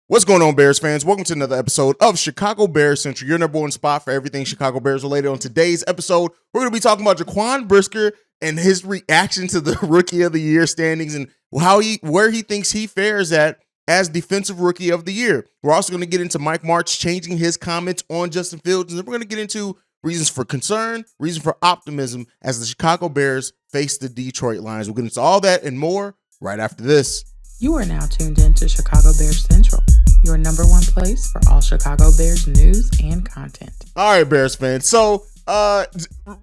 What's going on, Bears fans? Welcome to another episode of Chicago Bears Central, your number one spot for everything Chicago Bears related. On today's episode, we're going to be talking about Jaquan Brisker and his reaction to the Rookie of the Year standings and where he thinks he fares at as Defensive Rookie of the Year. We're also going to get into Mike Martz changing his comments on Justin Fields, and then we're going to get into reasons for concern, reason for optimism as the Chicago Bears face the Detroit Lions. We'll get into all that and more right after this. You are now tuned in to Chicago Bears Central, your number one place for all Chicago Bears news and content. All right, Bears fans. So,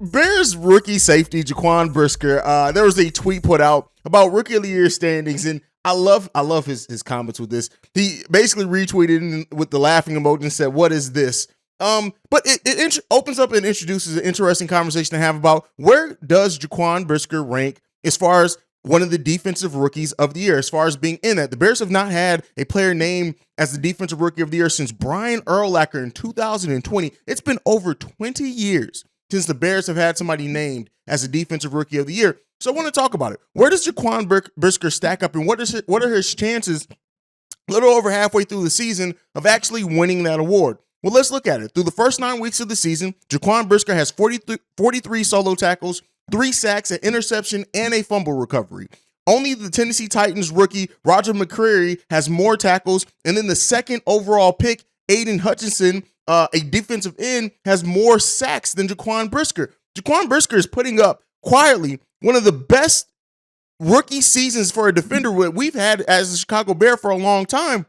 Bears rookie safety Jaquan Brisker, there was a tweet put out about Rookie of the Year standings, and I love his comments with this. He basically retweeted with the laughing emoji and said, "What is this?" But it opens up and introduces an interesting conversation to have about where does Jaquan Brisker rank as far as one of the defensive rookies of the year, as far as being in that. The Bears have not had a player named as the defensive rookie of the year since Brian Urlacher in 2020. It's been over 20 years since the Bears have had somebody named as a defensive rookie of the year. So I want to talk about it. Where does Jaquan Brisker stack up, and what are his chances a little over halfway through the season of actually winning that award? Well, let's look at it. Through the first 9 weeks of the season, Jaquan Brisker has 43 solo tackles, 3 sacks, an interception, and a fumble recovery. Only the Tennessee Titans rookie Roger McCreary has more tackles, and then the second overall pick, Aiden Hutchinson, a defensive end, has more sacks than Jaquan Brisker. Jaquan Brisker is putting up quietly one of the best rookie seasons for a defender we've had as a Chicago Bear for a long time,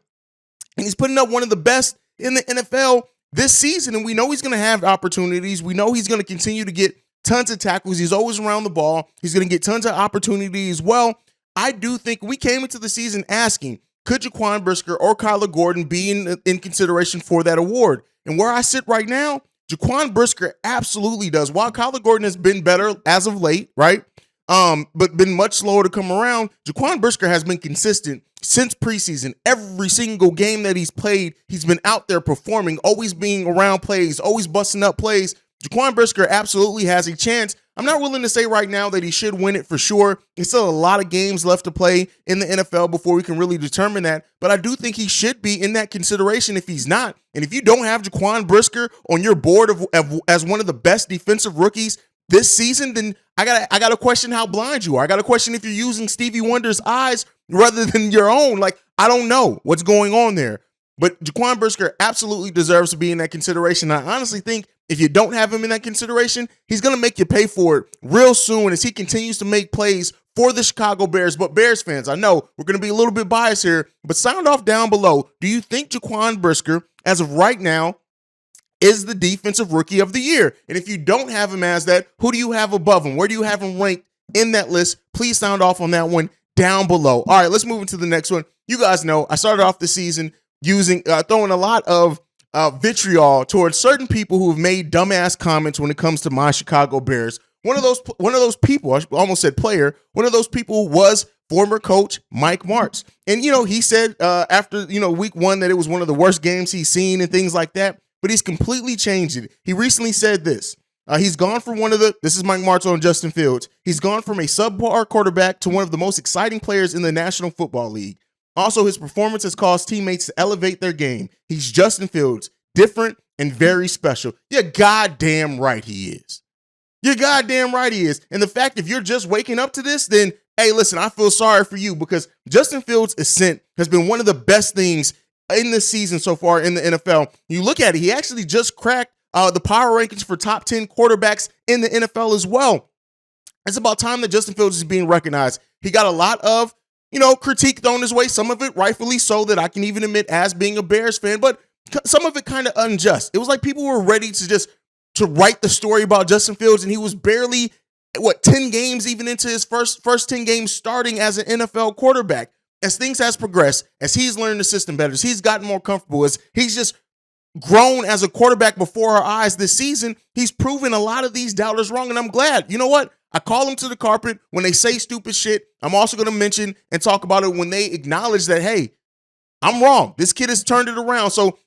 and he's putting up one of the best in the NFL this season, and we know he's going to have opportunities. We know he's going to continue to get tons of tackles. He's always around the ball. He's going to get tons of opportunity as well. I do think we came into the season asking, could Jaquan Brisker or Kyler Gordon be in consideration for that award? And where I sit right now, Jaquan Brisker absolutely does. While Kyler Gordon has been better as of late, right? But been much slower to come around, Jaquan Brisker has been consistent since preseason. Every single game that he's played, he's been out there performing, always being around plays, always busting up plays. Jaquan Brisker absolutely has a chance. I'm not willing to say right now that he should win it for sure. There's still a lot of games left to play in the NFL before we can really determine that. But I do think he should be in that consideration if he's not. And if you don't have Jaquan Brisker on your board as one of the best defensive rookies this season, then I gotta question how blind you are. I gotta question if you're using Stevie Wonder's eyes rather than your own. Like, I don't know what's going on there. But Jaquan Brisker absolutely deserves to be in that consideration. I honestly think if you don't have him in that consideration, he's going to make you pay for it real soon as he continues to make plays for the Chicago Bears. But Bears fans, I know we're going to be a little bit biased here, but sound off down below. Do you think Jaquan Brisker, as of right now, is the defensive rookie of the year? And if you don't have him as that, who do you have above him? Where do you have him ranked in that list? Please sound off on that one down below. All right, let's move into the next one. You guys know I started off the season throwing a lot of vitriol towards certain people who have made dumbass comments when it comes to my Chicago Bears. One of those people, I almost said player, one of those people was former coach Mike Martz. And, he said after, week 1 that it was one of the worst games he's seen and things like that, but he's completely changed it. He recently said this. He's gone from this is Mike Martz on Justin Fields. He's gone from a subpar quarterback to one of the most exciting players in the National Football League. Also, his performance has caused teammates to elevate their game. He's Justin Fields, different and very special. You're goddamn right he is. You're goddamn right he is. And the fact, if you're just waking up to this, then, hey, listen, I feel sorry for you because Justin Fields' ascent has been one of the best things in this season so far in the NFL. You look at it, he actually just cracked the power rankings for top 10 quarterbacks in the NFL as well. It's about time that Justin Fields is being recognized. He got a lot of critique thrown his way, some of it rightfully so that I can even admit as being a Bears fan, but some of it kind of unjust. It was like people were ready to write the story about Justin Fields, and he was barely, 10 games even into his first 10 games starting as an NFL quarterback. As things has progressed, as he's learned the system better, as he's gotten more comfortable, as he's just grown as a quarterback before our eyes this season, he's proven a lot of these doubters wrong, and I'm glad. You know what? I call them to the carpet when they say stupid shit. I'm also going to mention and talk about it when they acknowledge that, hey, I'm wrong. This kid has turned it around. So,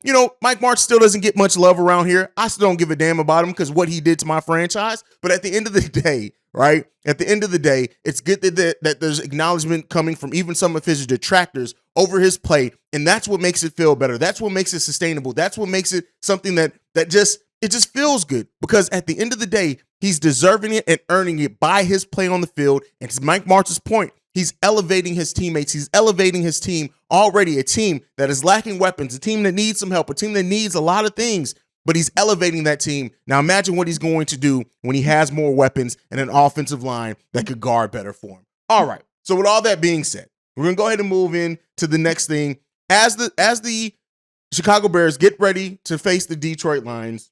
Mike Martz still doesn't get much love around here. I still don't give a damn about him because what he did to my franchise. But at the end of the day, right? At the end of the day, it's good that there's acknowledgement coming from even some of his detractors over his play. And that's what makes it feel better. That's what makes it sustainable. That's what makes it something that just feels good. Because at the end of the day, he's deserving it and earning it by his play on the field. And to Mike Martz's point, he's elevating his teammates. He's elevating his team already, a team that is lacking weapons, a team that needs some help, a team that needs a lot of things, but he's elevating that team. Now imagine what he's going to do when he has more weapons and an offensive line that could guard better for him. All right. So with all that being said, we're going to go ahead and move in to the next thing. As the Chicago Bears get ready to face the Detroit Lions,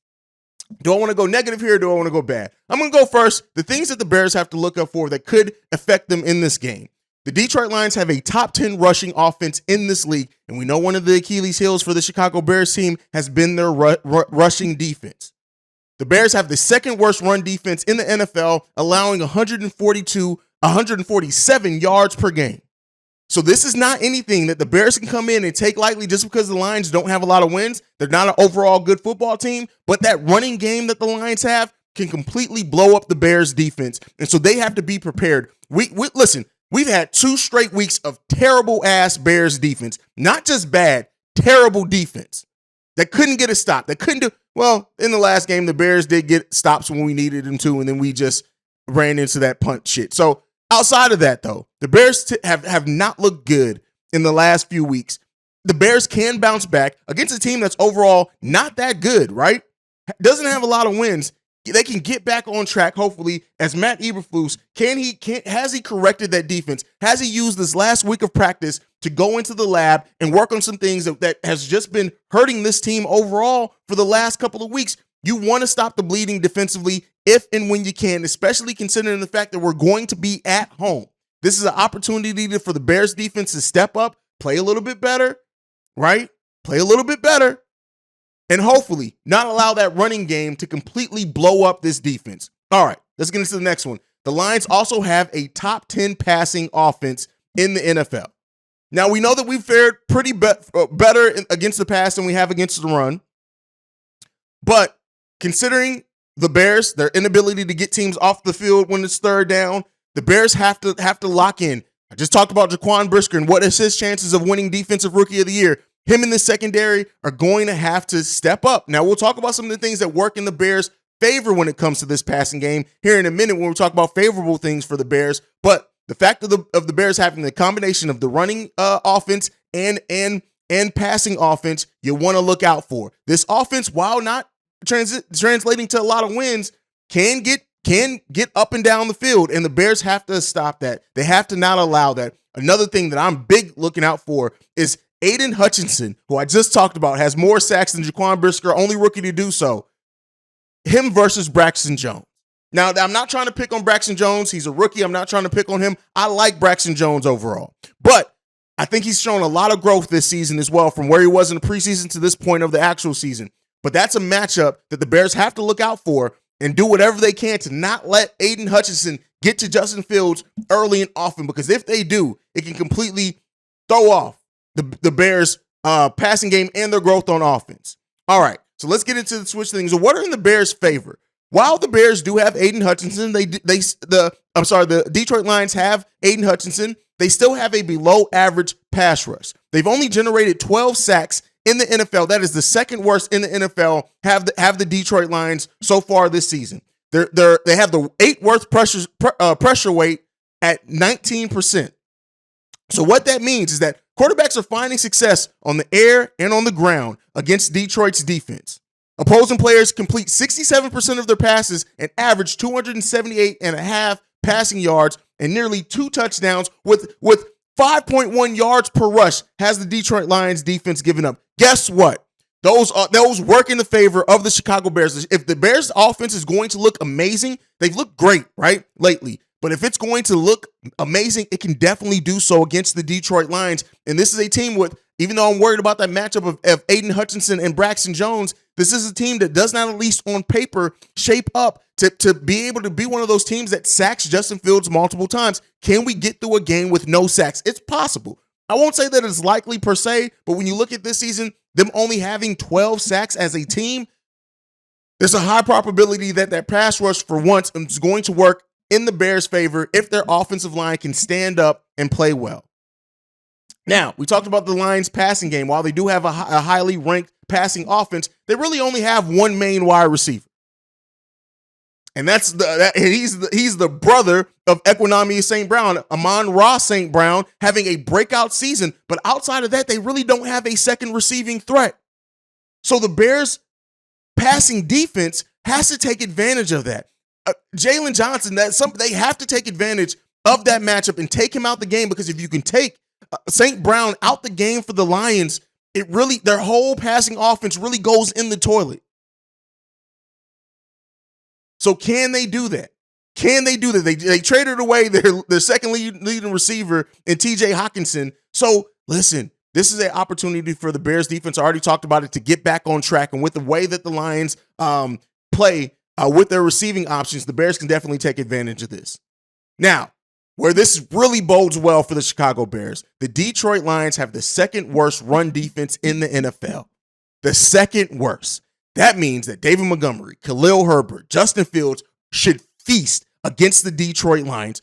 do I want to go negative here or do I want to go bad? I'm going to go first. The things that the Bears have to look up for that could affect them in this game. The Detroit Lions have a top 10 rushing offense in this league, and we know one of the Achilles heels for the Chicago Bears team has been their rushing defense. The Bears have the second worst run defense in the NFL, allowing 147 yards per game. So this is not anything that the Bears can come in and take lightly just because the Lions don't have a lot of wins. They're not an overall good football team, but that running game that the Lions have can completely blow up the Bears defense. And so they have to be prepared. Listen, we've had 2 straight weeks of terrible ass Bears defense, not just bad, terrible defense that couldn't get a stop. That couldn't do well in the last game. The Bears did get stops when we needed them to, and then we just ran into that punt shit. So outside of that, though, the Bears have not looked good in the last few weeks. The Bears can bounce back against a team that's overall not that good, right? Doesn't have a lot of wins. They can get back on track, hopefully, as Matt Eberflus. Has he corrected that defense? Has he used this last week of practice to go into the lab and work on some things that has just been hurting this team overall for the last couple of weeks? You want to stop the bleeding defensively if and when you can, especially considering the fact that we're going to be at home. This is an opportunity for the Bears defense to step up, play a little bit better, right? Play a little bit better, and hopefully not allow that running game to completely blow up this defense. All right, let's get into the next one. The Lions also have a top 10 passing offense in the NFL. Now, we know that we've fared pretty better against the pass than we have against the run, but considering the Bears, their inability to get teams off the field when it's third down, the Bears have to lock in. I just talked about Jaquan Brisker and what is his chances of winning Defensive Rookie of the Year. Him and the secondary are going to have to step up. Now, we'll talk about some of the things that work in the Bears' favor when it comes to this passing game here in a minute when we talk about favorable things for the Bears. But the fact of the Bears having the combination of the running offense and passing offense, you want to look out for. This offense, while not translating to a lot of wins, can get up and down the field, and the Bears have to stop that. They have to not allow that. Another thing that I'm big looking out for is Aiden Hutchinson, who I just talked about, has more sacks than Jaquan Brisker, only rookie to do so. Him versus Braxton Jones. Now, I'm not trying to pick on Braxton Jones. He's a rookie. I'm not trying to pick on him. I like Braxton Jones overall. But I think he's shown a lot of growth this season as well, from where he was in the preseason to this point of the actual season. But that's a matchup that the Bears have to look out for and do whatever they can to not let Aiden Hutchinson get to Justin Fields early and often, because if they do, it can completely throw off the Bears' passing game and their growth on offense. All right, so let's get into the switch things. So what are in the Bears' favor? While the Bears do have Aiden Hutchinson, the Detroit Lions have Aiden Hutchinson, they still have a below average pass rush. They've only generated 12 sacks in the NFL. That is the second worst in the NFL. Have the Detroit Lions so far this season. They have the 8th worst pressure weight at 19%. So what that means is that quarterbacks are finding success on the air and on the ground against Detroit's defense. Opposing players complete 67% of their passes and average 278.5 passing yards and nearly 2 touchdowns with 5.1 yards per rush has the Detroit Lions defense given up. Guess what? Those work in the favor of the Chicago Bears. If the Bears offense is going to look amazing, they've looked great, right, lately. But if it's going to look amazing, it can definitely do so against the Detroit Lions. And this is a team with, even though I'm worried about that matchup of Aiden Hutchinson and Braxton Jones, this is a team that does not, at least on paper, shape up to be able to be one of those teams that sacks Justin Fields multiple times. Can we get through a game with no sacks? It's possible. I won't say that it's likely per se, but when you look at this season, them only having 12 sacks as a team, there's a high probability that that pass rush for once is going to work in the Bears' favor if their offensive line can stand up and play well. Now, we talked about the Lions' passing game. While they do have a highly ranked passing offense, they really only have one main wide receiver. And he's the brother of Equinami St. Brown, Amon-Ra St. Brown, having a breakout season. But outside of that, they really don't have a second receiving threat. So the Bears' passing defense has to take advantage of that. Jalen Johnson, they have to take advantage of that matchup and take him out the game, because if you can take St. Brown out the game for the Lions, their whole passing offense really goes in the toilet. So can they do that? Can they do that? They traded away their second leading receiver in TJ Hawkinson. So listen, this is an opportunity for the Bears defense. I already talked about it, to get back on track. And with the way that the Lions play with their receiving options, the Bears can definitely take advantage of this. Now, where this really bodes well for the Chicago Bears, the Detroit Lions have the second worst run defense in the NFL. The second worst. That means that David Montgomery, Khalil Herbert, Justin Fields should feast against the Detroit Lions.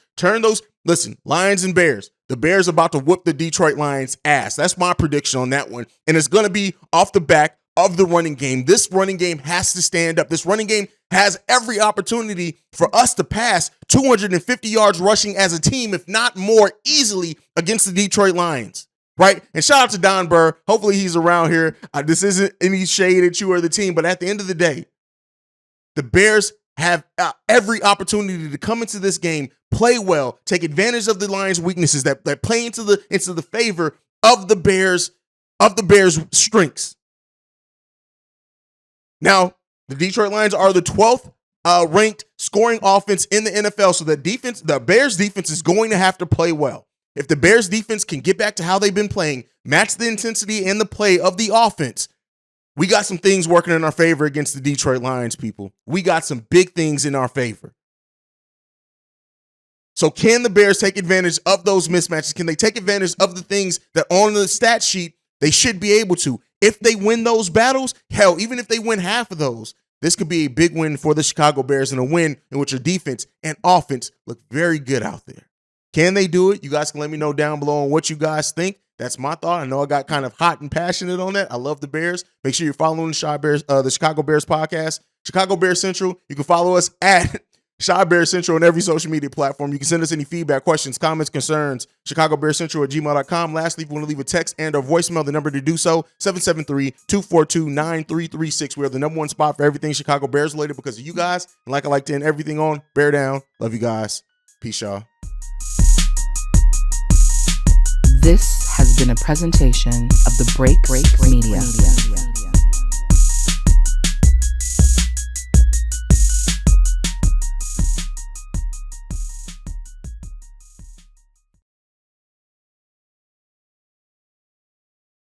Listen, Lions and Bears. The Bears are about to whoop the Detroit Lions' ass. That's my prediction on that one. And it's going to be off the back of the running game. This running game has to stand up. This running game has every opportunity for us to pass 250 yards rushing as a team, if not more, easily against the Detroit Lions. Right? And shout out to Don Burr. Hopefully he's around here. This isn't any shade at you or the team, but at the end of the day, the Bears have every opportunity to come into this game, play well, take advantage of the Lions' weaknesses that play into the favor of the Bears' strengths. Now, the Detroit Lions are the 12th ranked scoring offense in the NFL, so the Bears' defense is going to have to play well. If the Bears defense can get back to how they've been playing, match the intensity and the play of the offense, we got some things working in our favor against the Detroit Lions, people. We got some big things in our favor. So can the Bears take advantage of those mismatches? Can they take advantage of the things that on the stat sheet they should be able to? If they win those battles, hell, even if they win half of those, this could be a big win for the Chicago Bears, and a win in which your defense and offense look very good out there. Can they do it? You guys can let me know down below on what you guys think. That's my thought. I know I got kind of hot and passionate on that. I love the Bears. Make sure you're following the Chicago Bears podcast, Chicago Bears Central. You can follow us at Chi Bears Central on every social media platform. You can send us any feedback, questions, comments, concerns, ChicagoBearsCentral@gmail.com. Lastly, if you want to leave a text and or voicemail, the number to do so, 773-242-9336. We are the number one spot for everything Chicago Bears related because of you guys. And like I like to end everything on, bear down. Love you guys. Peace, y'all. This has been a presentation of the Break Media.